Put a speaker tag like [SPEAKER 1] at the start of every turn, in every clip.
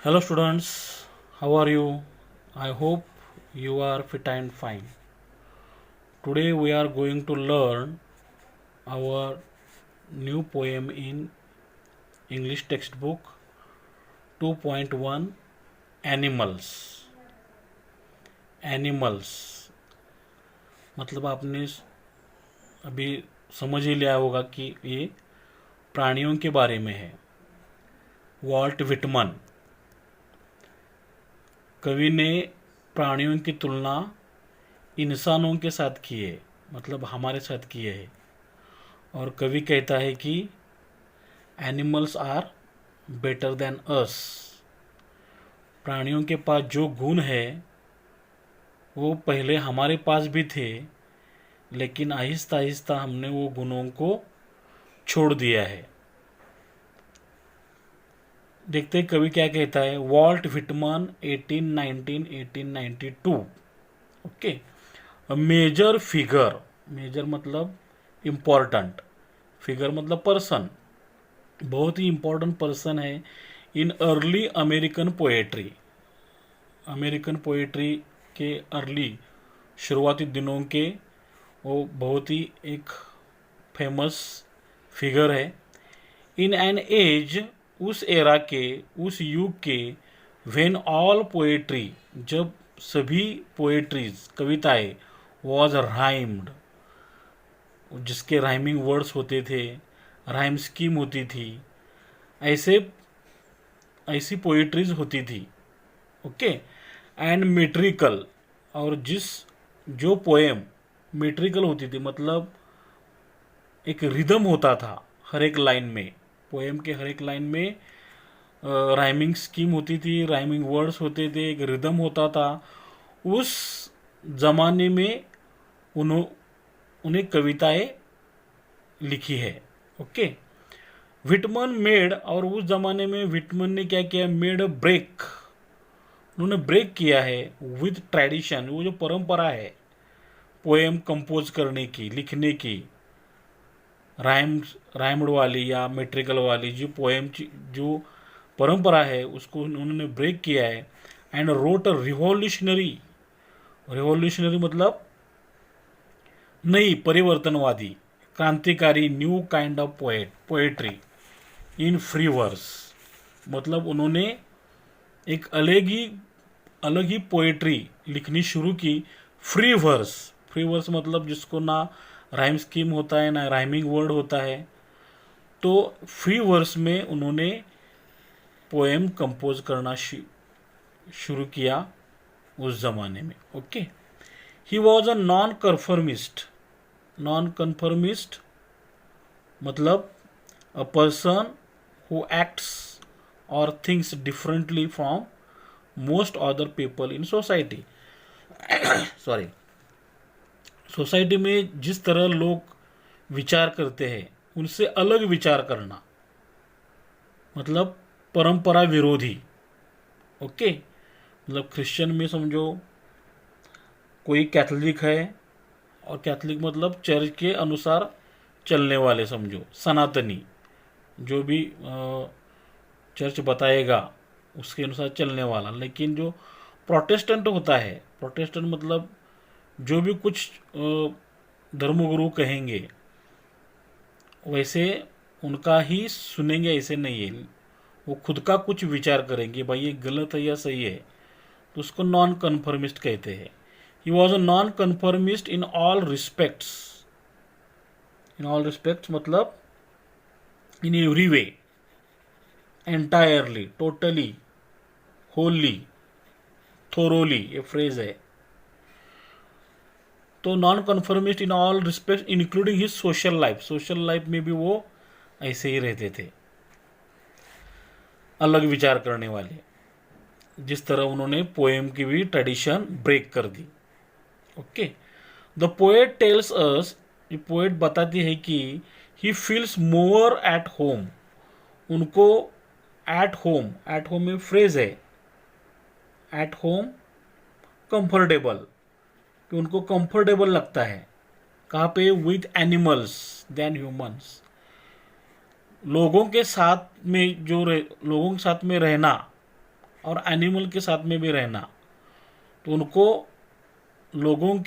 [SPEAKER 1] Hello, students. How are you? I hope you are fit and fine. Today, we are going to learn our new poem in English textbook 2.1 Animals. Animals मतलब आपने अभी समझ ही लिया होगा कि ये प्राणियों के बारे में है। वॉल्ट विटमन कवि ने प्राणियों की तुलना इंसानों के साथ की है, मतलब हमारे साथ की है। और कवि कहता है कि animals are better than us. प्राणियों के पास जो गुण है वो पहले हमारे पास भी थे, लेकिन आहिस्ता आहिस्ता हमने वो गुणों को छोड़ दिया है। देखते हैं कवि क्या कहता है। Walt Whitman 1819 1892। Okay. Major figure, major मतलब इम्पोर्टेंट, फिगर मतलब पर्सन, बहुत ही इम्पोर्टेंट पर्सन है in early American poetry. American poetry के अर्ली शुरुआती दिनों के वो बहुत ही एक फेमस फिगर है। इन एन एज, उस एरा के, उस युग के, व्हेन ऑल पोएट्री, जब सभी पोएट्रीज कविताएं वॉज राइम्ड, जिसके राइमिंग वर्ड्स होते थे, राइम स्कीम होती थी, ऐसे ऐसी पोइट्रीज होती थी। ओके। एंड मेट्रिकल, और जो पोएम मेट्रिकल होती थी मतलब एक रिदम होता था हर एक लाइन में, पोएम के हर एक लाइन में राइमिंग स्कीम होती थी, राइमिंग वर्ड्स होते थे, एक रिदम होता था। उस जमाने में उन्हें कविताएं लिखी है। ओके। विटमन मेड, और उस जमाने में विटमन ने क्या किया, मेड अ ब्रेक, उन्होंने ब्रेक किया है विद ट्रेडिशन, वो जो परंपरा है पोएम कंपोज करने की, लिखने की, राइम्ड वाली या मेट्रिकल वाली जो पोएम जो परंपरा है उसको उन्होंने ब्रेक किया है। And wrote a revolutionary, revolutionary मतलब नई, परिवर्तनवादी, क्रांतिकारी, new kind of poetry in free verse, मतलब उन्होंने एक अलग ही पोएट्री लिखनी शुरू की। फ्री वर्स, फ्री वर्स मतलब जिसको ना राइम स्कीम होता है ना राइमिंग वर्ड होता है, तो फ्री वर्स में उन्होंने पोएम कंपोज करना शुरू किया उस जमाने में। Okay. He was a non conformist, non conformist मतलब अ पर्सन हु एक्ट्स और thinks differently from most other people in society. Sorry, society में जिस तरह लोग विचार करते हैं उनसे अलग विचार करना, मतलब परंपरा विरोधी। ओके। मतलब क्रिश्चियन में समझो कोई कैथोलिक है, और कैथोलिक मतलब चर्च के अनुसार चलने वाले, समझो सनातनी, जो भी चर्च बताएगा उसके अनुसार चलने वाला। लेकिन जो प्रोटेस्टेंट होता है, प्रोटेस्टेंट मतलब जो भी कुछ धर्मगुरु कहेंगे वैसे उनका ही सुनेंगे, ऐसे नहीं है, वो खुद का कुछ विचार करेंगे, भाई ये गलत है या सही है, तो उसको नॉन कन्फर्मिस्ट कहते हैं। He was a non conformist in all respects, in all respects मतलब in every way, entirely, totally, wholly, thoroughly, ये फ्रेज है। तो non conformist in all respect including his social life, social life में भी वो ऐसे ही रहते थे, अलग विचार करने वाले। जिस तरह उन्होंने पोएम की भी ट्रेडिशन ब्रेक कर दी। Okay. The poet tells us, ये पोएट बताती है कि he feels more at home, उनको एट होम में फ्रेज है, एट होम कंफर्टेबल, कि उनको कंफर्टेबल लगता है कहाँ पे, विथ एनिमल्स देन ह्यूमंस, लोगों के साथ में लोगों के साथ में रहना और एनिमल के साथ में भी रहना, तो उनको लोगों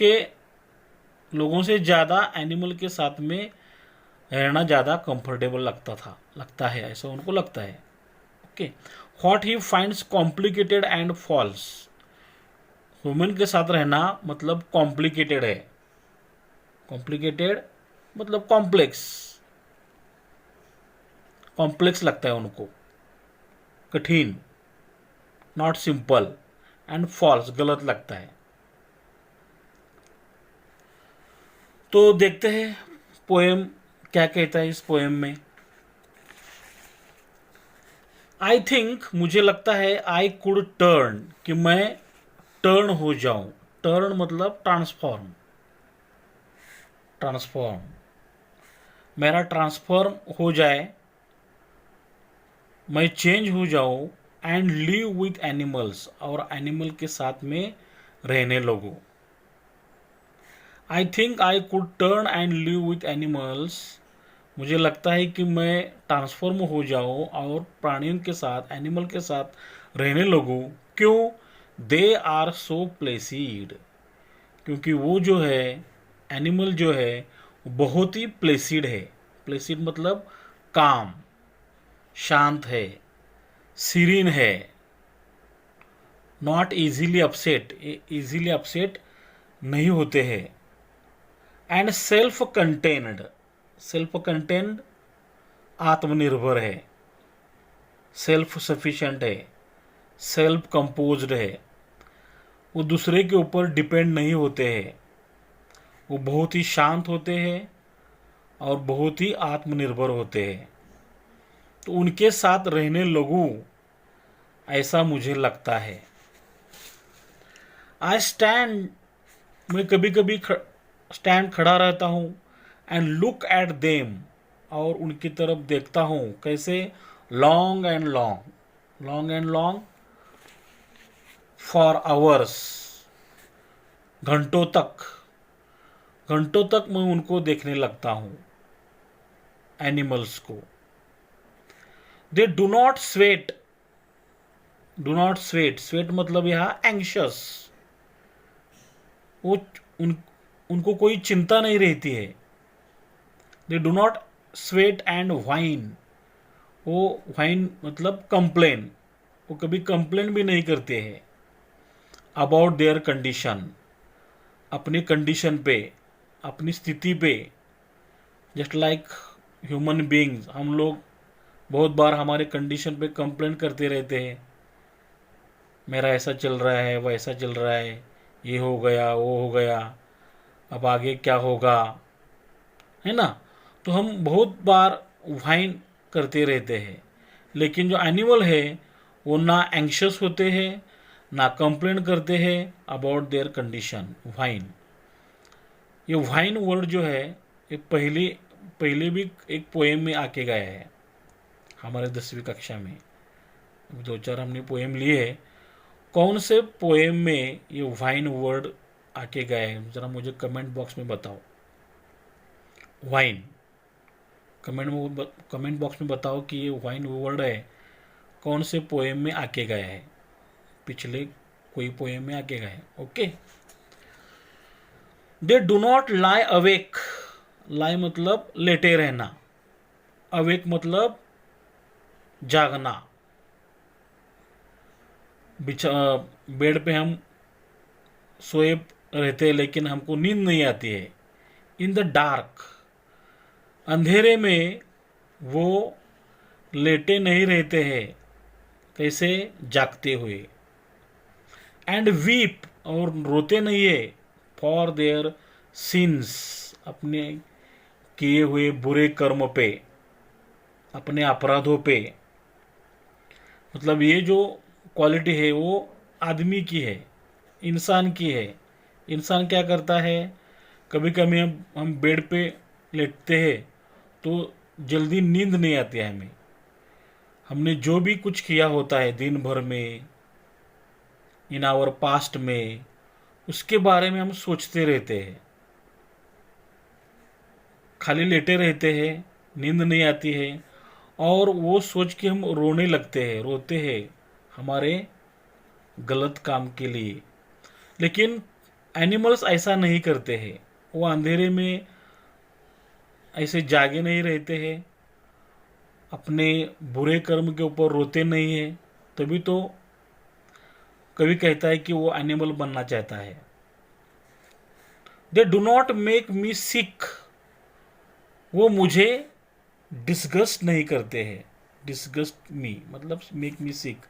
[SPEAKER 1] से ज़्यादा एनिमल के साथ में रहना ज़्यादा कंफर्टेबल लगता है, ऐसा उनको लगता है। Okay, what he finds complicated and false. Human के साथ रहना मतलब कॉम्प्लिकेटेड है, कॉम्प्लिकेटेड मतलब कॉम्प्लेक्स लगता है उनको, कठिन, नॉट सिंपल, एंड फॉल्स गलत लगता है। तो देखते हैं पोएम क्या कहता है इस पोएम में। आई थिंक मुझे लगता है, आई कुड टर्न कि मैं टर्न हो जाऊं। टर्न मतलब ट्रांसफॉर्म, मेरा ट्रांसफॉर्म हो जाए, मैं चेंज हो जाऊं, एंड लिव विथ एनिमल्स, और एनिमल के साथ में रहने लगूं। I think I could turn and live with animals, मुझे लगता है कि मैं ट्रांसफॉर्म हो जाऊं और प्राणियों के साथ, एनिमल के साथ रहने लगूं। क्यों? दे आर सो प्लेसिड, क्योंकि वो जो है, एनिमल जो है, बहुत ही प्लेसिड है। प्लेसिड मतलब काम, शांत है, सीरीन है, not easily upset, easily upset नहीं होते हैं, एंड सेल्फ कंटेन्ड आत्मनिर्भर है, सेल्फ सफिशिएंट है, सेल्फ कंपोज्ड है, वो दूसरे के ऊपर डिपेंड नहीं होते हैं, वो बहुत ही शांत होते हैं और बहुत ही आत्मनिर्भर होते हैं। तो उनके साथ रहने लगूं, ऐसा मुझे लगता है। आई स्टैंड, मैं कभी कभी स्टैंड खड़ा रहता हूँ, एंड लुक एट देम, और उनकी तरफ देखता हूँ। कैसे? Long and long for hours, घंटों तक मैं उनको देखने लगता हूँ, एनिमल्स को। दे डू नॉट स्वेट मतलब यहाँ एंग्शियस, वो उनको कोई चिंता नहीं रहती है। They do not sweat and whine, वो व्हाइन मतलब कंप्लेन, वो कभी कंप्लेन भी नहीं करते हैं अबाउट देयर कंडीशन, अपनी कंडीशन पे, अपनी स्थिति पे। जस्ट लाइक ह्यूमन बीइंग्स, हम लोग बहुत बार हमारे कंडीशन पे कंप्लेन करते रहते हैं, मेरा ऐसा चल रहा है, वैसा चल रहा है, ये हो गया, वो हो गया, अब आगे क्या होगा, है ना। तो हम बहुत बार वाइन करते रहते हैं। लेकिन जो एनिमल है वो ना एंग्शियस होते हैं, ना कंप्लेन करते हैं अबाउट देयर कंडीशन। वाइन, ये वाइन वर्ड जो है, ये पहले भी एक पोएम में आके गया है हमारे 10वीं कक्षा में। दो चार हमने पोएम लिए हैं, कौन से पोएम में ये वाइन वर्ड आके गए हैं, ज़रा मुझे कमेंट बॉक्स में बताओ। वाइन, कमेंट बॉक्स में बताओ कि ये वाइन वर्ड है कौन से पोएम में आके गया है, पिछले कोई पोएम में आके गया है। Okay. They do not lie awake, lie मतलब लेटे रहना, अवेक मतलब जागना। बेड पे हम सोए रहते हैं लेकिन हमको नींद नहीं आती है। इन द डार्क, अंधेरे में वो लेटे नहीं रहते हैं, कैसे? जागते हुए। एंड वीप, और रोते नहीं है, फॉर देयर सिंस, अपने किए हुए बुरे कर्म पे, अपने अपराधों पे। मतलब ये जो क्वालिटी है वो आदमी की है, इंसान की है। इंसान क्या करता है, कभी कभी हम बेड पे लेटते हैं तो जल्दी नींद नहीं आती है हमें। हमने जो भी कुछ किया होता है दिन भर में, इन आवर पास्ट में, उसके बारे में हम सोचते रहते हैं, खाली लेटे रहते हैं, नींद नहीं आती है, और वो सोच के हम रोने लगते हैं, रोते हैं हमारे गलत काम के लिए। लेकिन एनिमल्स ऐसा नहीं करते हैं, वो अंधेरे में ऐसे जागे नहीं रहते हैं, अपने बुरे कर्म के ऊपर रोते नहीं हैं। तभी तो कभी कहता है कि वो एनिमल बनना चाहता है। They do not make me sick, वो मुझे डिस्गस्ट नहीं करते हैं। डिस्गस्ट मी मतलब मेक मी सिक,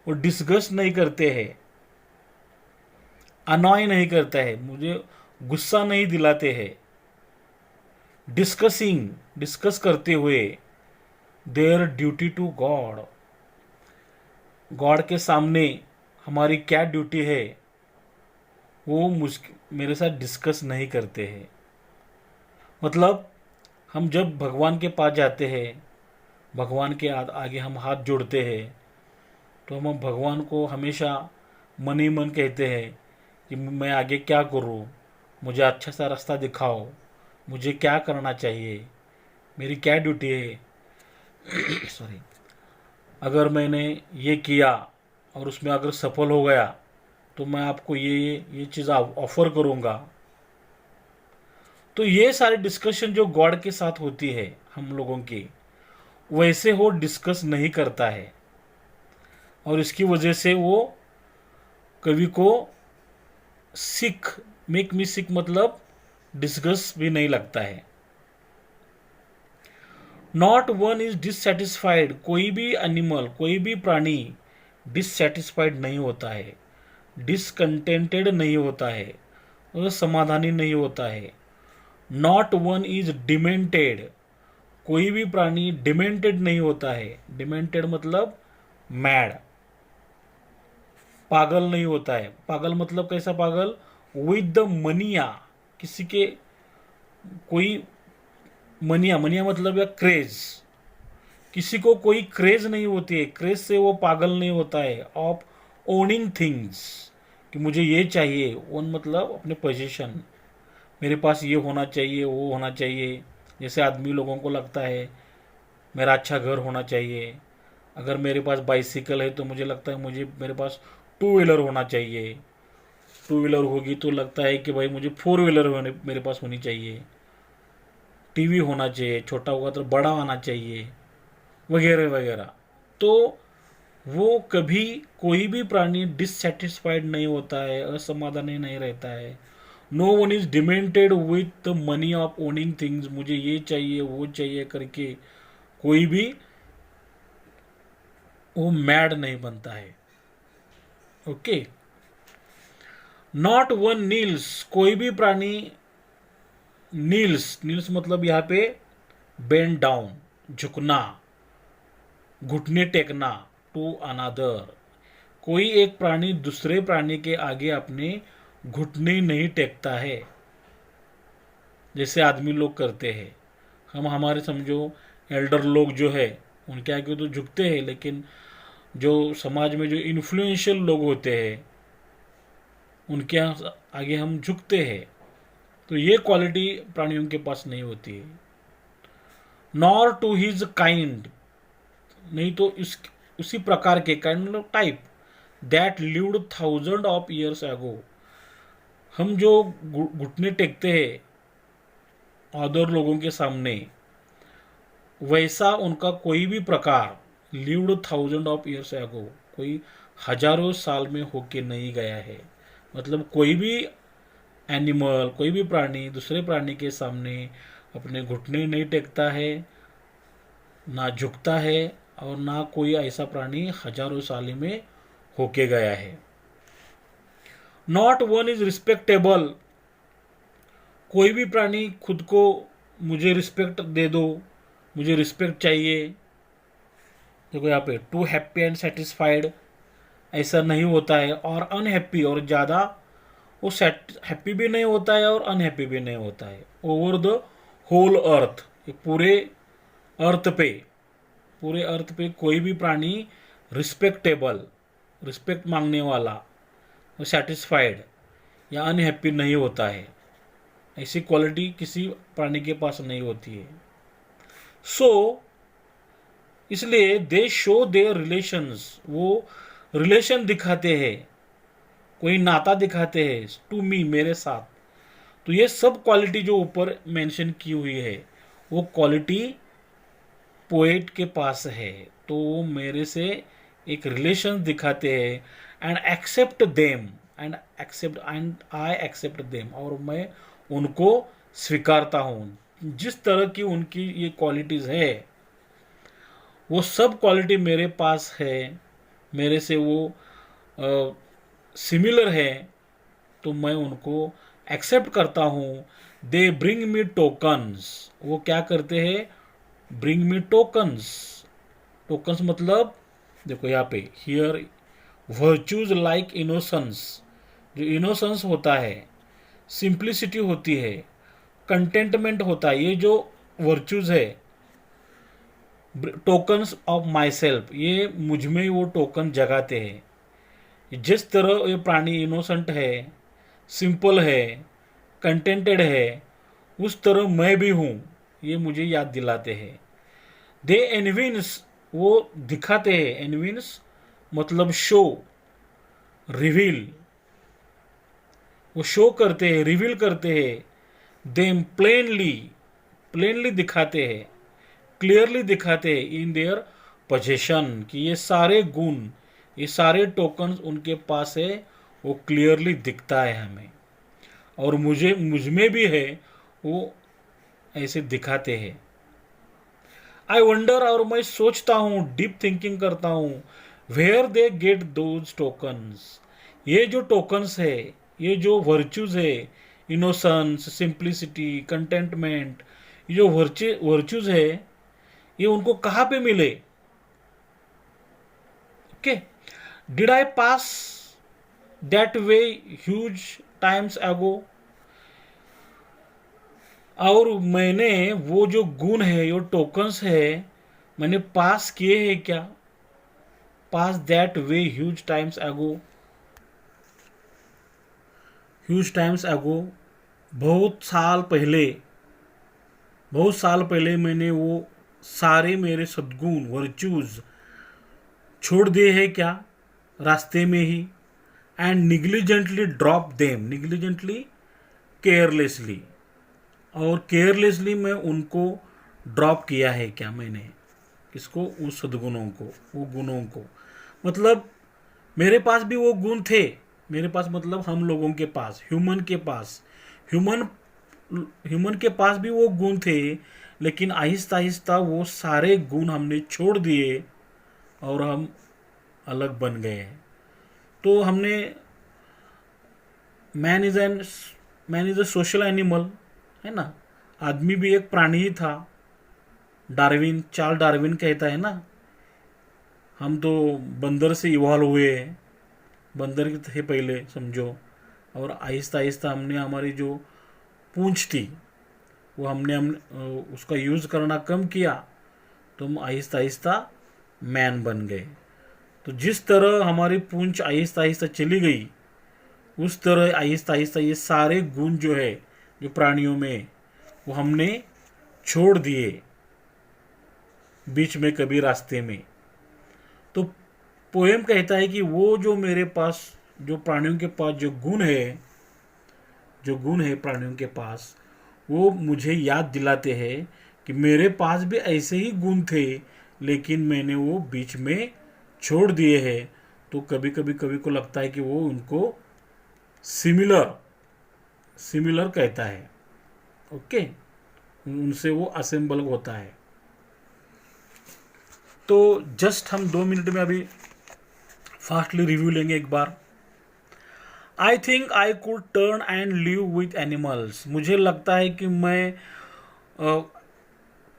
[SPEAKER 1] वो डिस्गस्ट नहीं करते हैं, अनॉय नहीं करता है, मुझे गुस्सा नहीं दिलाते हैं। डिस्कसिंग डिस्कस करते हुए their duty to God, God के सामने हमारी क्या ड्यूटी है वो मेरे साथ डिस्कस नहीं करते हैं। मतलब हम जब भगवान के पास जाते हैं, भगवान के आगे हम हाथ जोड़ते हैं, तो हम भगवान को हमेशा मन ही मन कहते हैं कि मैं आगे क्या करूं, मुझे अच्छा सा रास्ता दिखाओ, मुझे क्या करना चाहिए, मेरी क्या ड्यूटी है। सॉरी, अगर मैंने ये किया और उसमें अगर सफल हो गया तो मैं आपको ये चीज़ ऑफर करूँगा। तो ये सारे डिस्कशन जो गॉड के साथ होती है हम लोगों की, वैसे वो डिस्कस नहीं करता है, और इसकी वजह से वो कवि को सिख, मेक मी सिक मतलब डिस्कस भी नहीं लगता है। नॉट वन इज डिससेटिस्फाइड, कोई भी एनिमल, कोई भी प्राणी डिससेटिस्फाइड नहीं होता है, डिसकंटेंटेड नहीं होता है, और समाधानी नहीं होता है। नॉट वन इज डिमेंटेड, कोई भी प्राणी डिमेंटेड नहीं होता है। डिमेंटेड मतलब मैड, पागल नहीं होता है। पागल मतलब कैसा पागल, विद द मनिया, किसी के कोई मनिया, मनिया मतलब या क्रेज, किसी को कोई क्रेज नहीं होती है, क्रेज से वो पागल नहीं होता है। ऑफ ओनिंग थिंग्स, कि मुझे ये चाहिए, ओन मतलब अपने पोजीशन, मेरे पास ये होना चाहिए, वो होना चाहिए। जैसे आदमी लोगों को लगता है मेरा अच्छा घर होना चाहिए, अगर मेरे पास बाइसिकल है तो मुझे लगता है मुझे मेरे पास टू व्हीलर होना चाहिए, टू व्हीलर होगी तो लगता है कि भाई मुझे फोर व्हीलर मेरे पास होनी चाहिए, टीवी होना चाहिए, छोटा होगा तो बड़ा आना चाहिए, वगैरह वगैरह। तो वो कभी कोई भी प्राणी डिससेटिस्फाइड नहीं होता है, असमाधानी नहीं रहता है। No one is demented with the mania of owning things, मुझे ये चाहिए वो चाहिए करके कोई भी वो मैड नहीं बनता है। ओके। नॉट वन नील्स, कोई भी प्राणी नील्स, नील्स मतलब यहाँ पे बेंड डाउन, झुकना, घुटने टेकना, टू अनादर, कोई एक प्राणी दूसरे प्राणी के आगे अपने घुटने नहीं टेकता है, जैसे आदमी लोग करते हैं। हम हमारे समझो एल्डर लोग जो है उनके आगे तो झुकते हैं, लेकिन जो समाज में जो इन्फ्लुएंशियल लोग होते हैं उनके आगे हम झुकते हैं। तो ये क्वालिटी प्राणियों के पास नहीं होती है। नॉर टू हिज काइंड, नहीं तो उसी प्रकार के, काइंड मतलब type, that lived thousand of years ago, हम जो घुटने टेकते हैं अदर लोगों के सामने, वैसा उनका कोई भी प्रकार lived thousand of years ago, कोई हजारों साल में होके नहीं गया है। मतलब कोई भी एनिमल, कोई भी प्राणी दूसरे प्राणी के सामने अपने घुटने नहीं टेकता है, ना झुकता है, और ना कोई ऐसा प्राणी हजारों साल में होके गया है। नॉट वन इज रिस्पेक्टेबल, कोई भी प्राणी खुद को मुझे रिस्पेक्ट दे दो, मुझे रिस्पेक्ट चाहिए, देखो यहाँ पे टू हैप्पी एंड सेटिस्फाइड, ऐसा नहीं होता है। और अनहैप्पी, और ज़्यादा वो हैप्पी भी नहीं होता है और अनहैप्पी भी नहीं होता है। ओवर द होल अर्थ, पूरे अर्थ पे, पूरे अर्थ पे कोई भी प्राणी रिस्पेक्टेबल, रिस्पेक्ट मांगने वाला, सेटिस्फाइड या अनहैप्पी नहीं होता है। ऐसी क्वालिटी किसी प्राणी के पास नहीं होती है। सो इसलिए दे शो देयर रिलेशंस, वो रिलेशन दिखाते हैं कोई नाता दिखाते हैं टू मी, मेरे साथ। तो ये सब क्वालिटी जो ऊपर मेंशन की हुई है वो क्वालिटी पोएट के पास है। तो वो मेरे से एक रिलेशन दिखाते हैं and accept them, and I accept them, और मैं उनको स्वीकारता हूँ। जिस तरह की उनकी ये क्वालिटीज़ है वो सब क्वालिटी मेरे पास है, मेरे से वो सिमिलर है, तो मैं उनको एक्सेप्ट करता हूँ। दे ब्रिंग मी टोकन्स, वो क्या करते हैं, ब्रिंग मी टोकन्स। टोकन्स मतलब देखो यहाँ पे हियर वर्च्यूज लाइक इनोसेंस, जो इनोसेंस होता है, सिंप्लिसिटी होती है, कंटेंटमेंट होता है, ये जो वर्च्यूज है, टोकन्स ऑफ माई सेल्फ, ये मुझ में वो टोकन जगाते हैं। जिस तरह ये प्राणी इनोसेंट है, सिंपल है, कंटेंटेड है, उस तरह मैं भी हूँ, ये मुझे याद दिलाते हैं। दे एनविंस, वो दिखाते हैं, एनविंस मतलब शो, रिवील, वो शो करते हैं, रिवील करते हैं। देम प्लेनली, प्लेनली दिखाते हैं, क्लियरली दिखाते हैं इन देयर पोजेशन, कि ये सारे गुण, ये सारे टोकन्स उनके पास है, वो क्लियरली दिखता है हमें, और मुझ में भी है, वो ऐसे दिखाते हैं। आई वंडर, और मैं सोचता हूँ, डीप थिंकिंग करता हूँ, where they get those tokens, ये जो टोकन्स है, ये जो वर्च्यूज है, इनोसेंस, सिंप्लिसिटी, कंटेंटमेंट, ये जो वर्च्यूज है, ये उनको कहाँ पे मिले। Okay, did I pass that way huge times ago, और मैंने वो जो गुण है, जो टोकन्स है, मैंने पास किए हैं क्या, pass that way huge times ago, huge times ago, बहुत साल पहले, बहुत साल पहले मैंने वो सारे मेरे सद्गुण, वर्च्यूज छोड़ दिए हैं क्या, रास्ते में ही। And negligently drop them, निग्लिजेंटली carelessly, और केयरलेसली मैं उनको ड्रॉप किया है क्या मैंने, किसको, उस सद्गुणों को, वो गुणों को। मतलब मेरे पास भी वो गुण थे, मेरे पास मतलब हम लोगों के पास, ह्यूमन के पास, ह्यूमन ह्यूमन के पास भी वो गुण थे, लेकिन आहिस्ता आहिस्ता वो सारे गुण हमने छोड़ दिए और हम अलग बन गए। तो हमने, man is an man is a social animal, है ना, आदमी भी एक प्राणी ही था। डार्विन, चार्ल्स डार्विन कहता है ना, हम तो बंदर से इवॉल्व हुए हैं, बंदर थे पहले समझो, और आहिस्ता आहिस्ता हमने हमारी जो पूंछ थी वो हमने उसका यूज़ करना कम किया, तो हम आहिस्ता आहिस्ता मैन बन गए। तो जिस तरह हमारी पूंछ आहिस्ता आहिस्ता चली गई, उस तरह आहिस्ता आहिस्ता ये सारे गुण जो है, जो प्राणियों में, वो हमने छोड़ दिए बीच में, कभी रास्ते में। तो पोएम कहता है कि वो जो मेरे पास, जो प्राणियों के पास जो गुण है, जो गुण है प्राणियों के पास, वो मुझे याद दिलाते हैं कि मेरे पास भी ऐसे ही गुण थे, लेकिन मैंने वो बीच में छोड़ दिए हैं। तो कभी कभी को लगता है कि वो उनको सिमिलर सिमिलर कहता है। ओके, उनसे वो असेंबल होता है। तो जस्ट हम 2 मिनट में अभी फास्टली रिव्यू लेंगे एक बार। I think I could turn and live with animals, मुझे लगता है कि मैं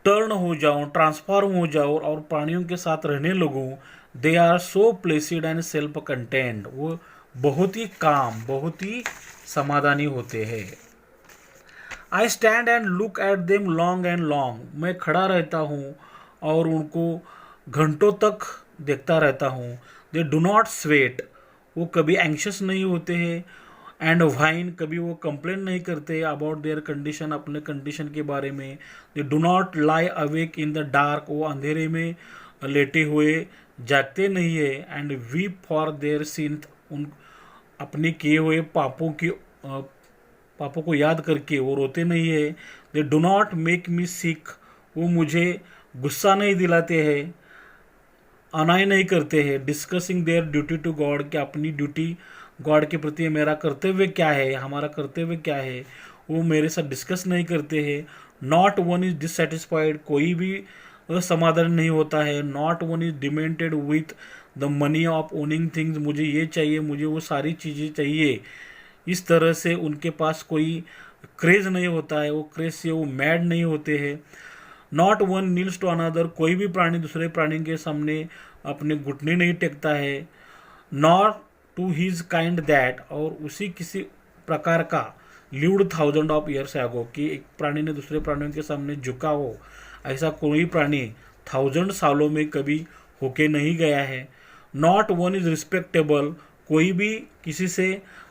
[SPEAKER 1] टर्न हो जाऊं, ट्रांसफॉर्म हो जाऊं और प्राणियों के साथ रहने लगूं। They are so placid and self contained, वो बहुत ही काम, बहुत ही समाधानी होते हैं। I stand and look at them long and long, मैं खड़ा रहता हूँ और उनको घंटों तक देखता रहता हूँ। दे डू नॉट स्वेट, वो कभी एंक्शस नहीं होते हैं। एंड वाइन, कभी वो कंप्लेन नहीं करते अबाउट देयर कंडीशन, अपने कंडीशन के बारे में। दे do not lie awake in the dark, वो अंधेरे में लेटे हुए जागते नहीं है। And weep for their synth, उन अपने किए हुए पापों को याद करके वो रोते नहीं है। They do not make me sick, वो मुझे गुस्सा नहीं दिलाते हैं, अनाय नहीं करते हैं। Discussing their duty to God, कि अपनी ड्यूटी गॉड के प्रति मेरा कर्तव्य क्या है, हमारा कर्तव्य क्या है, वो मेरे साथ डिस्कस नहीं करते हैं। नॉट वन इज डिससेटिस्फाइड, कोई भी असमाधान नहीं होता है। Not one is demented with the mania of owning things, मुझे ये चाहिए, मुझे वो सारी चीज़ें चाहिए, इस तरह से उनके पास कोई क्रेज नहीं होता है, वो क्रेज से वो मैड नहीं होते हैं। Not one kneels to another, कोई भी प्राणी दूसरे प्राणी के सामने अपने घुटने नहीं टेकता है। Not to his kind that, और उसी किसी प्रकार का lived thousand of years ago, कि एक प्राणी ने दूसरे प्राणियों के सामने झुका हो, ऐसा कोई प्राणी 1000 सालों में कभी होके नहीं गया है। नॉट वन इज रिस्पेक्टेबल, कोई भी किसी से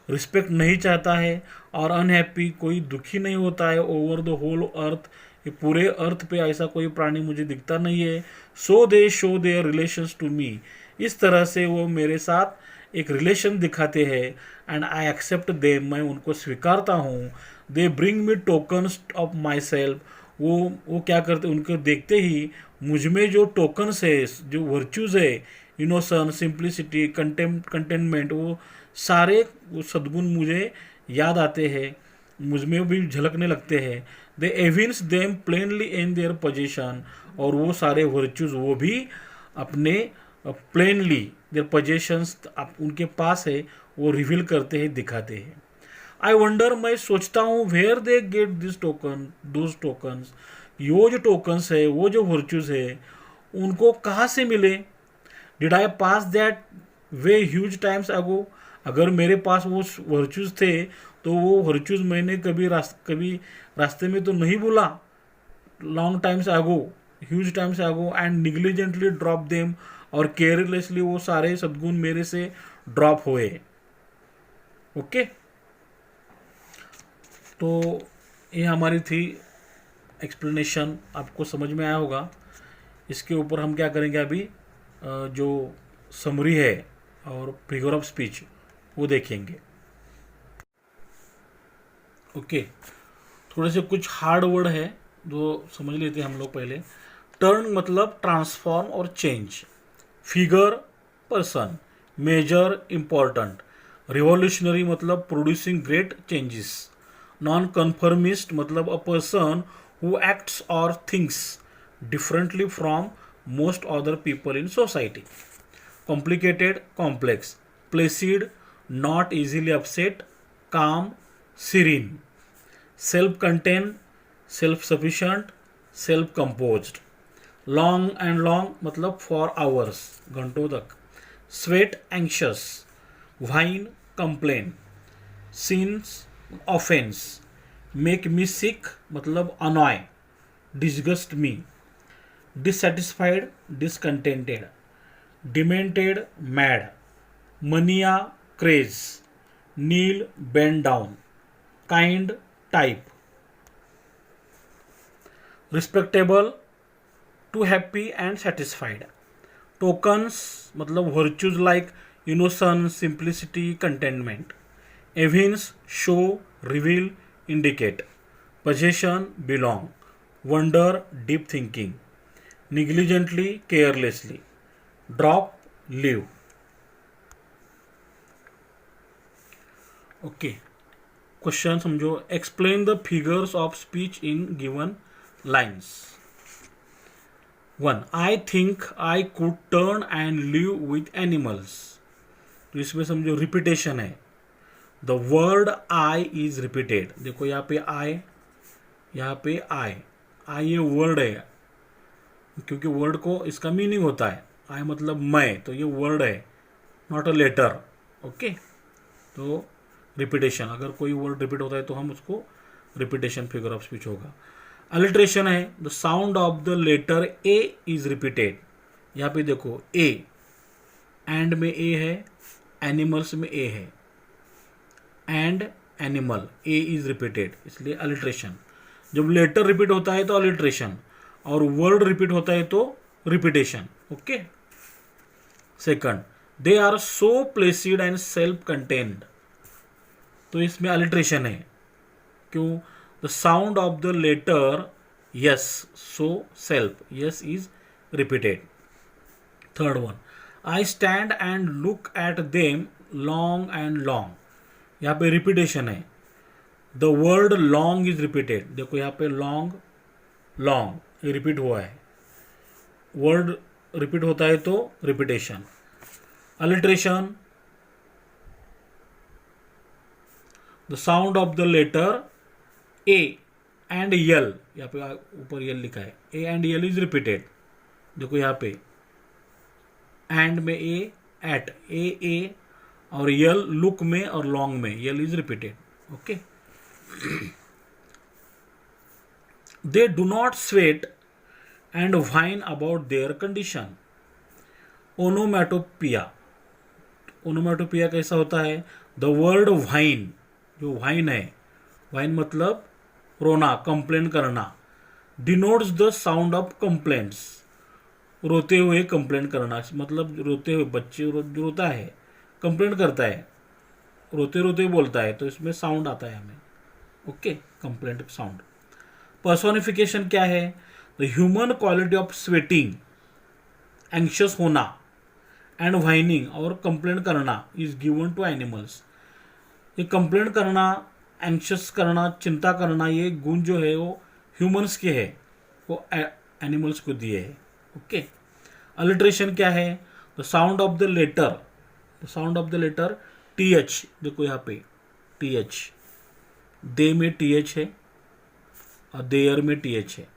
[SPEAKER 1] रिस्पेक्ट नहीं चाहता है। और अनहैप्पी, कोई दुखी नहीं होता है। ओवर द होल अर्थ, ये पूरे अर्थ पे ऐसा कोई प्राणी मुझे दिखता नहीं है। So they show their relations to me, इस तरह से वो मेरे साथ एक रिलेशन दिखाते हैं। एंड आई एक्सेप्ट देम, मैं उनको स्वीकारता हूँ। दे bring me tokens of my self, वो क्या करते, उनको देखते ही मुझ में जो टोकन्स है, जो वर्च्यूज़ है, इनोसेंस, सिंप्लिसिटी, कंटेनमेंट, वो सारे वो सद्गुण मुझे याद आते हैं, मुझ में भी झलकने लगते हैं। They evince them plainly in their position, और वो सारे वर्च्यूज वो भी अपने प्लेनली देयर पोजीशंस उनके पास है, वो रिवील करते हैं, दिखाते हैं। आई वंडर, मैं सोचता हूँ, where they get this token, those tokens, वो जो टोकन्स है, वो जो वर्च्यूज है, उनको कहाँ से मिले। Did I pass that way huge times ago, अगर मेरे पास वो वर्च्यूज थे तो वो वर्च्यूज मैंने कभी रास्ते में तो नहीं भूला, long times ago, huge times ago, and negligently drop them, और केयरलेसली वो सारे सद्गुण मेरे से ड्रॉप हुए। ओके, तो ये हमारी थी एक्सप्लेनेशन, आपको समझ में आया होगा। इसके ऊपर हम क्या करेंगे अभी, जो समरी है और फिगर ऑफ स्पीच वो देखेंगे। ओके, थोड़े से कुछ हार्ड वर्ड है जो समझ लेते हैं हम लोग पहले। टर्न मतलब ट्रांसफॉर्म और change, figure person, major important, revolutionary मतलब producing great changes, non conformist मतलब अ पर्सन हु एक्ट्स और thinks differently from most other people in society, complicated complex, placid not easily upset, calm serene, self-contained, self-sufficient, self-composed, long and long मतलब for hours, घंटों तक, sweat anxious, whine complain, sins offense, make me sick मतलब annoy, disgust me, dissatisfied discontented, demented mad, mania craze, kneel bend down, kind type, respectable to happy and satisfied, tokens मतलब virtues like innocence, simplicity, contentment, evince show, reveal, indicate, possession belong, wonder deep thinking, negligently carelessly, drop leave. Okay, question समझो। Explain the figures of speech in given lines. 1. I think I could turn and live with animals, तो इसमें समझो repetition है। The word I is repeated, देखो यहाँ पे आई, यहाँ पे आई, आई ये वर्ड है, क्योंकि वर्ड को इसका मीनिंग होता है, आई मतलब मैं, तो ये वर्ड है, नॉट अ लेटर। ओके, तो रिपीटेशन, अगर कोई वर्ड रिपीट होता है तो हम उसको रिपीटेशन फिगर ऑफ स्पीच होगा। अलिट्रेशन है, the sound of the letter A is repeated, यहाँ पे देखो ए, एंड में ए है, एनिमल्स में ए है, and animal, A is repeated, इसलिए अलिट्रेशन। जब लेटर रिपीट होता है तो अलिट्रेशन, और वर्ड रिपीट होता है तो repetition. Okay, second, they are so placid and self contained, तो इसमें अलिट्रेशन है। क्यों? The sound of the letter S, so self, S is repeated. Third one, I stand and look at them long and long, यहाँ पे repetition है। The word long is repeated, देखो यहाँ पे लॉन्ग लॉन्ग ये repeat हुआ है, word repeat होता है तो repetition. Alliteration, the sound of the letter A and L, यहाँ पे ऊपर यल लिखा है, A and L is repeated, देखो यहाँ पे एंड में ए, एट ए और यल लुक में और लॉन्ग में L is repeated. Okay, they do not sweat and whine about their condition. Onomatopoeia, onomatopoeia कैसा होता है? द वर्ड व्हाइन, जो व्हाइन है, व्हाइन मतलब रोना, कंप्लेन करना, denotes the sound of complaints, रोते हुए कंप्लेन करना, मतलब रोते हुए बच्चे रोता है, कंप्लेन करता है, रोते रोते बोलता है, तो इसमें साउंड आता है हमें। Okay, complaint sound. पर्सोनिफिकेशन क्या है? The human quality of sweating, anxious होना एंड व्हाइनिंग और कंप्लेन करना इज गिवन टू एनिमल्स। ये कंप्लेन करना, एंक्शस करना, चिंता करना, ये गुण जो है वो ह्यूमंस के है, वो एनिमल्स को दिए है। ओके, अलिट्रेशन क्या है? The sound of the letter, the sound of the letter T H, देखो यहाँ पे टी एच, दे में टी एच है और देयर में टी एच है,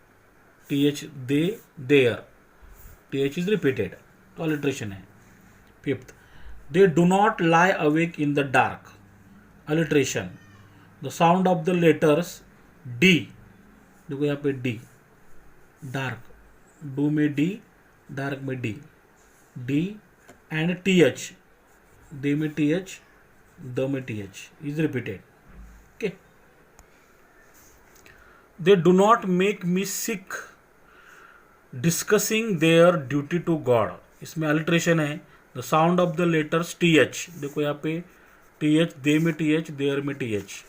[SPEAKER 1] T H they their, T H is repeated, तो अलिट्रेशन है। Fifth, they do not lie awake in the dark, alliteration, the sound of the letters D, देखो यहाँ पे डी, डार्क, डू में D, dark में D, D and T H, they में T H, the में T H is repeated. Okay, they do not make me sick discussing their duty to God, इसमें alliteration है। The sound of the letters T H, देखो यहाँ पे T H, they में T H, their में T H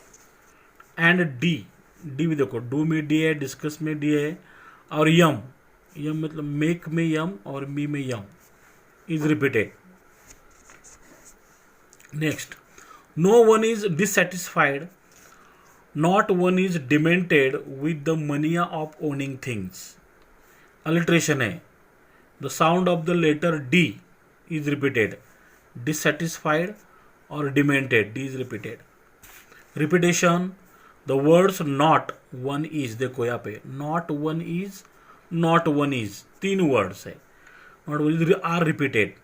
[SPEAKER 1] and D, D भी देखो, do में डी है, डिस्कस में डी है और यम, यम मतलब मेक में यम और मी में M is repeated. Next, no one is dissatisfied, not one is demented with the mania of owning things, alliteration है। The sound of the letter D is repeated, dissatisfied और demented, D is repeated. Repetition, the words not one is, देखो यहाँ पे not one is, not one is, तीन words है, not one is are repeated.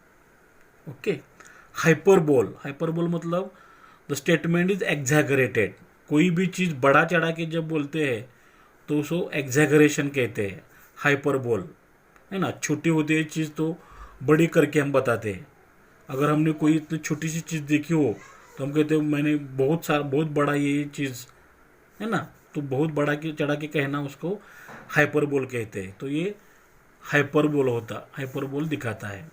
[SPEAKER 1] Okay, hyperbole, hyperbole मतलब the statement is exaggerated, कोई भी चीज़ बढ़ा चढ़ा के जब बोलते हैं तो उसको एग्जैगरेशन कहते हैं, हाइपरबोल है ना। छोटी होती है चीज़ तो बड़ी करके हम बताते हैं, अगर हमने कोई इतनी छोटी सी चीज़ देखी हो तो हम कहते हैं मैंने बहुत बड़ा ये चीज़ है ना, तो बहुत बड़ा के चढ़ा के कहना उसको हाइपरबोल कहते हैं, तो ये हाइपरबोल होता, हाइपरबोल दिखाता है।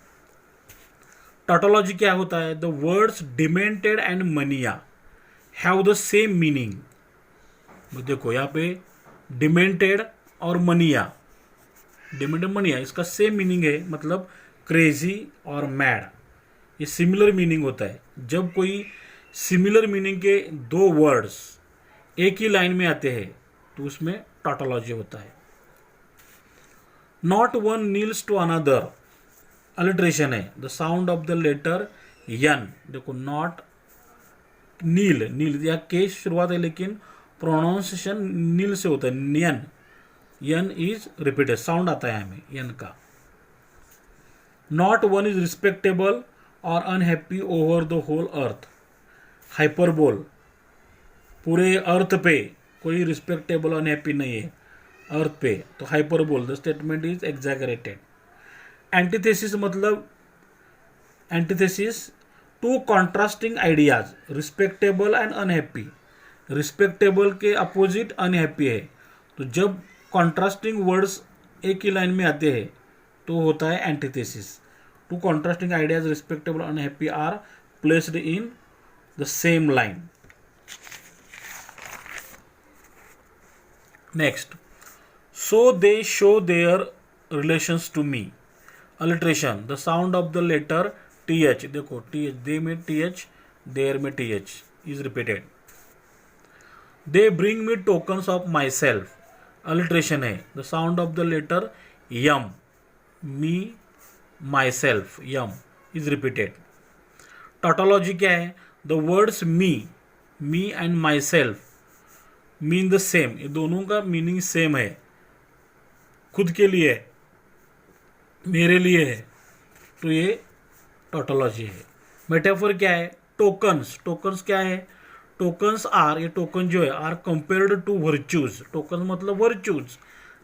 [SPEAKER 1] टॉटोलॉजी क्या होता है? The words demented and mania have the same meaning, देखो यहाँ पे डिमेंटेड और मनिया, डिमेंटेड मनिया इसका सेम मीनिंग है, मतलब क्रेजी और मैड, ये सिमिलर मीनिंग होता है। जब कोई सिमिलर मीनिंग के दो वर्ड्स एक ही लाइन में आते हैं तो उसमें टॉटोलॉजी होता है। Not one kneels to another, alliteration है। The sound of the letter N, देखो नॉट नील, नील या के शुरुआत है लेकिन प्रोनाउंसिएशन नील से होता है, N, N is repeated, sound आता है हमें यन का। नॉट वन इज रिस्पेक्टेबल और unhappy over the whole earth, hyperbole, पूरे अर्थ पे कोई रिस्पेक्टेबल अनहैप्पी नहीं है अर्थ पे, तो hyperbole, the statement is exaggerated. Antithesis मतलब antithesis, two contrasting ideas, respectable and unhappy, respectable के अपोजिट अनहैप्पी है, तो जब कॉन्ट्रास्टिंग वर्ड्स एक ही लाइन में आते हैं तो होता है antithesis. Two contrasting ideas respectable unhappy are placed in the same line. Next, so they show their relations to me. Alliteration, the sound of the letter T H. देखो T H, they में T H, their में T H is repeated. They bring me tokens of my self. Alliteration है, the sound of the letter M, me, my self, M is repeated. Tautology क्या है? The words me and my self mean the same. ये दोनों का meaning same है. खुद के लिए है, मेरे लिए है, तो ये टोटोलॉजी है. मेटाफर क्या है? टोकन्स. टोकन्स क्या है? टोकन्स आर, ये टोकन जो है are compared to virtues. Token मतलब virtues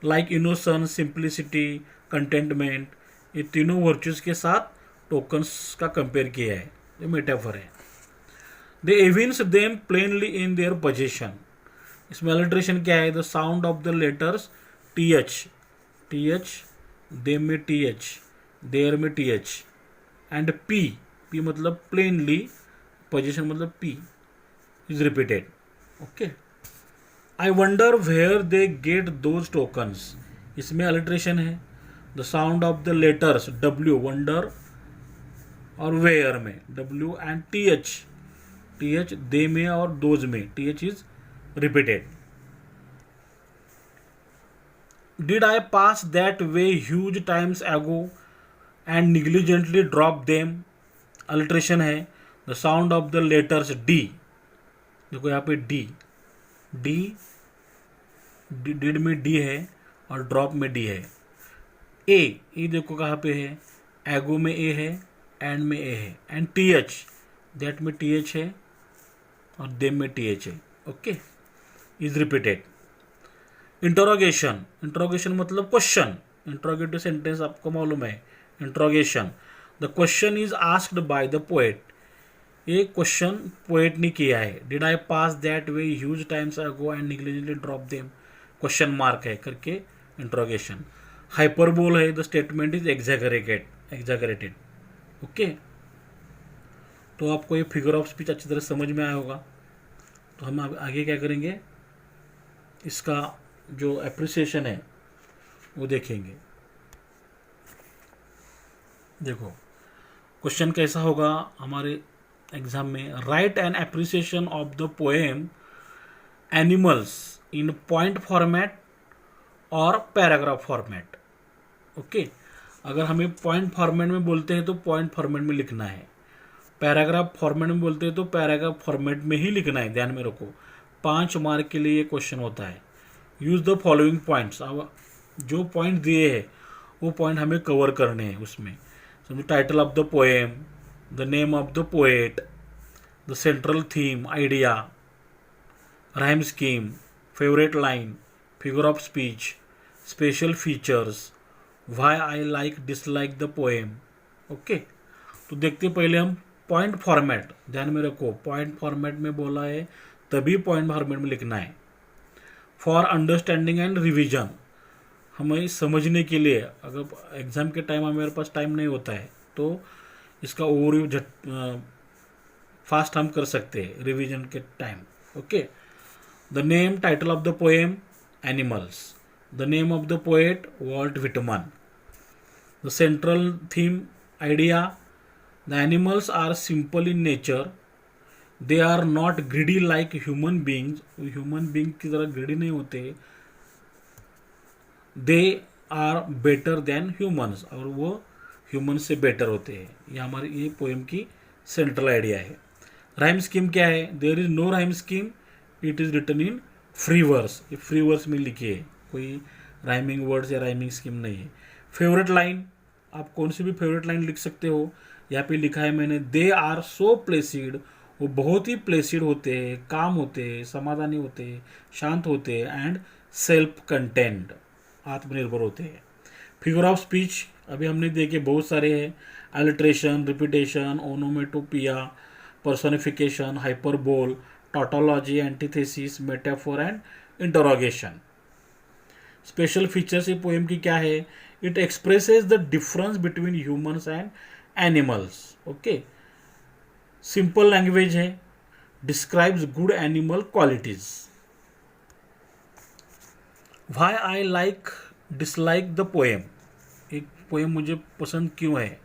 [SPEAKER 1] like innocence, simplicity, contentment. ये तीनों वर्च्यूज के साथ टोकन्स का कंपेयर किया है. ये मेटाफर है. They evince them plainly in their position. इसमें अलिट्रेशन क्या है? The sound of the letters T H, them में टी एच, देयर में टी एच, एंड पी मतलब प्लेनली, पोजीशन मतलब P is repeated. Okay. I wonder where they get those tokens. इसमें alliteration है. The sound of the letters W, wonder, और where में W and T H they में और those में T H is repeated. Did I pass that way huge times ago and negligently drop them. Alliteration है. The sound of the letters D. देखो यहाँ पे D did में D है और ड्रॉप में डी है. ए देखो कहाँ पे है? एगो में ए है, एंड में ए है, एंड टी एच, दैट में टी एच है और देम में टी एच है. Okay, is repeated. इंट्रोगेशन मतलब क्वेश्चन. इंट्रोगेटिव सेंटेंस आपको मालूम है. Interrogation, the question is asked by the poet. ये क्वेश्चन पोएट ने किया है. Did I pass that way huge times ago and negligently drop them, question mark है करके इंट्रोगेशन. हाइपरबोल है, the statement is exaggerated. Okay, तो आपको ये फिगर ऑफ स्पीच अच्छी तरह समझ में आया होगा. तो हम आगे क्या करेंगे, इसका जो एप्रिसिएशन है वो देखेंगे. देखो क्वेश्चन कैसा होगा हमारे एग्जाम में. Right an appreciation of the poem animals in point format और पैराग्राफ फॉर्मेट. ओके, अगर हमें पॉइंट फॉर्मेट में बोलते हैं तो पॉइंट फॉर्मेट में लिखना है. पैराग्राफ फॉर्मेट में बोलते हैं तो पैराग्राफ फॉर्मेट में ही लिखना है. ध्यान में रखो, 5 मार्क के लिए ये क्वेश्चन होता है. Use the following points. अब जो पॉइंट दिए हैं वो पॉइंट हमें कवर करने हैं. उसमें समझो title of the poem, the name of the poet, the central theme, idea, rhyme scheme, favourite line, figure of speech, special features, why I like dislike the poem. Okay, तो देखते पहले हम point format. ध्यान में रखो, point format में बोला है तभी पॉइंट फॉर्मेट में लिखना है. फॉर अंडरस्टैंडिंग एंड रिविजन, हमें समझने के लिए. अगर एग्जाम के टाइम हमारे पास टाइम नहीं होता है तो इसका ओवरव्यू फास्ट हम कर सकते हैं रिवीजन के time. Okay, the name, title of the poem animals, the name of the poet Walt Whitman, the central theme idea, the animals are simple in nature, they are not greedy like human beings. Human being की तरह greedy नहीं होते. They are better than humans, और वो human से better होते हैं. ये हमारी ये पोएम की सेंट्रल आइडिया है. राइम स्कीम क्या है? There is no rhyme scheme, it is written in free verse. ये फ्री वर्स में लिखी है, कोई राइमिंग वर्ड्स या राइमिंग स्कीम नहीं है. फेवरेट लाइन, आप कौन सी भी फेवरेट लाइन लिख सकते हो. यहाँ पे लिखा है मैंने, दे आर सो प्लेसिड, वो बहुत ही प्लेसिड होते हैं, काम होते हैं, समाधानी होते हैं, शांत होते हैं, एंड सेल्फ कंटेंट, आत्मनिर्भर होते हैं. फिगर ऑफ स्पीच अभी हमने देखे बहुत सारे हैं. Alliteration, repetition, onomatopoeia, personification, hyperbole, tautology, antithesis, metaphor and interrogation. Special features ये पोएम की क्या है? It expresses the difference between humans and animals. Okay, simple language है, describes good animal qualities. Why I like dislike the poem, एक poem मुझे पसंद क्यों है.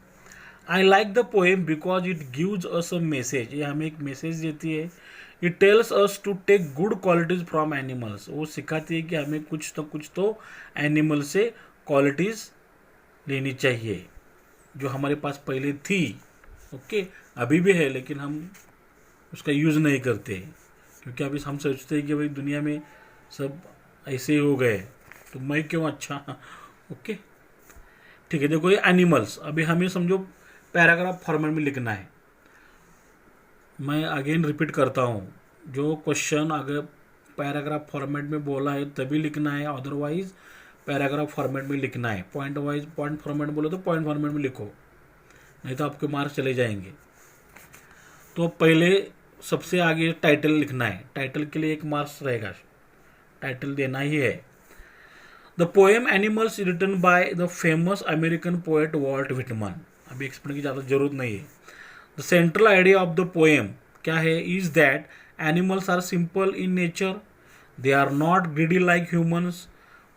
[SPEAKER 1] I like the poem because it gives us a message, ये हमें एक message देती है. It tells us to take good qualities from animals, वो सिखाती है कि हमें कुछ तो एनिमल से क्वालिटीज लेनी चाहिए जो हमारे पास पहले थी. ओके, अभी भी है लेकिन हम उसका यूज़ नहीं करते क्योंकि अभी हम सोचते हैं कि भाई दुनिया में सब ऐसे ही हो गए तो मैं क्यों अच्छा. ओके, ठीक है. देखो ये एनिमल्स, अभी हमें समझो पैराग्राफ फॉर्मेट में लिखना है. मैं अगेन रिपीट करता हूँ, जो क्वेश्चन अगर पैराग्राफ फॉर्मेट में बोला है तभी लिखना है, अदरवाइज पैराग्राफ फॉर्मेट में लिखना है. पॉइंट वाइज पॉइंट फॉर्मेट बोलो तो पॉइंट फॉर्मेट में लिखो, नहीं तो आपके मार्क्स चले जाएंगे. तो पहले सबसे आगे टाइटल लिखना है, टाइटल के लिए 1 मार्क्स रहेगा, टाइटल देना ही है. The poem animals written by the famous American poet Walt Whitman, अभी एक्सप्लेन की ज़्यादा जरूरत नहीं है. The central idea of the poem क्या है, is that animals are simple in nature, they are not greedy like humans,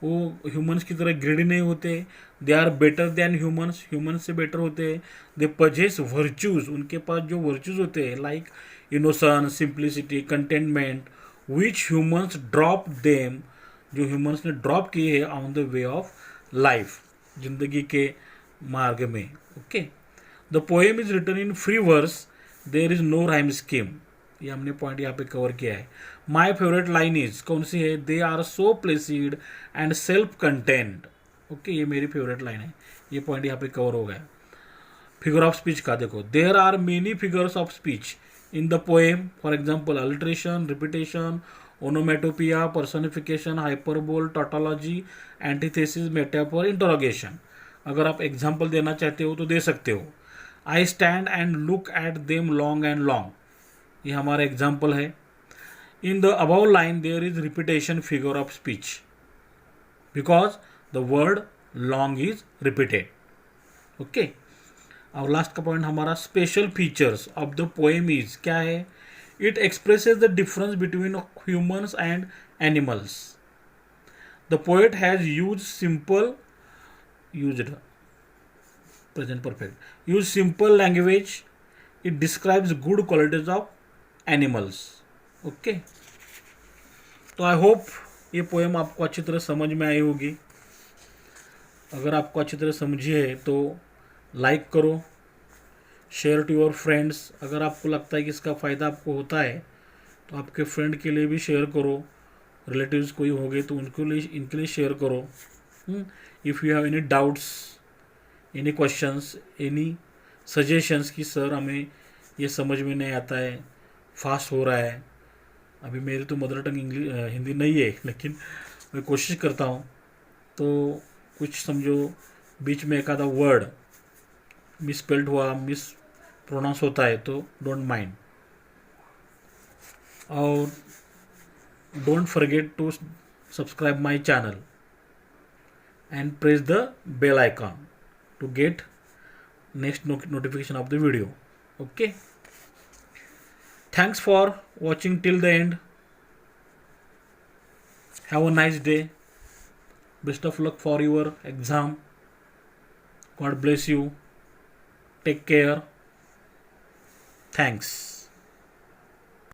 [SPEAKER 1] वो humans की तरह ग्रीडी नहीं होते. They are better than humans, humans से बेटर होते हैं. दे पजेस वर्च्यूज, उनके पास जो वर्च्यूज होते हैं like innocence, simplicity, contentment, which humans drop them, जो ह्यूमन्स ने ड्रॉप किए हैं on the way of life, जिंदगी के मार्ग में. Okay, the poem is written in free verse, there is no rhyme scheme, ये हमने पॉइंट यहाँ पे कवर किया है. माई फेवरेट लाइन इज, कौन सी है, they are so placid and self content. Okay, ये मेरी फेवरेट लाइन है, ये पॉइंट यहाँ पे कवर हो गया. फिगर ऑफ स्पीच का देखो, there are many figures of speech in the poem, for example alliteration, repetition, onomatopoeia, personification, hyperbole, tautology, antithesis, metaphor, interrogation. अगर आप एग्जाम्पल देना चाहते हो तो दे सकते हो. I stand and look at them long and long, ये हमारा एग्जाम्पल है. In the above line there is repetition figure of speech because the word long is repeated. Okay, और लास्ट का पॉइंट हमारा special features of the poem is क्या है, it expresses the difference between humans and animals. The poet has used present perfect, use simple language, it describes good qualities of animals. Okay, तो I hope ये poem आपको अच्छी तरह समझ में आई होगी. अगर आपको अच्छी तरह समझी है तो लाइक करो, शेयर टू योर फ्रेंड्स. अगर आपको लगता है कि इसका फ़ायदा आपको होता है तो आपके फ्रेंड के लिए भी शेयर करो, रिलेटिव्स कोई हो गए तो इनके लिए शेयर करो. If you have any doubts, any questions, any suggestions कि सर हमें ये समझ में नहीं आता है, फास्ट हो रहा है. अभी मेरी तो मदर टंग हिंदी नहीं है लेकिन मैं कोशिश करता हूँ, तो कुछ समझो बीच में एक आधा वर्ड मिसस्पेल्ड हुआ, मिस प्रोनाउंस होता है तो डोंट माइंड. और don't forget to subscribe my channel and press the bell icon to get next notification of the video. Okay, thanks for watching till the end. Have a nice day. Best of luck for your exam. God bless you. Take care. Thanks.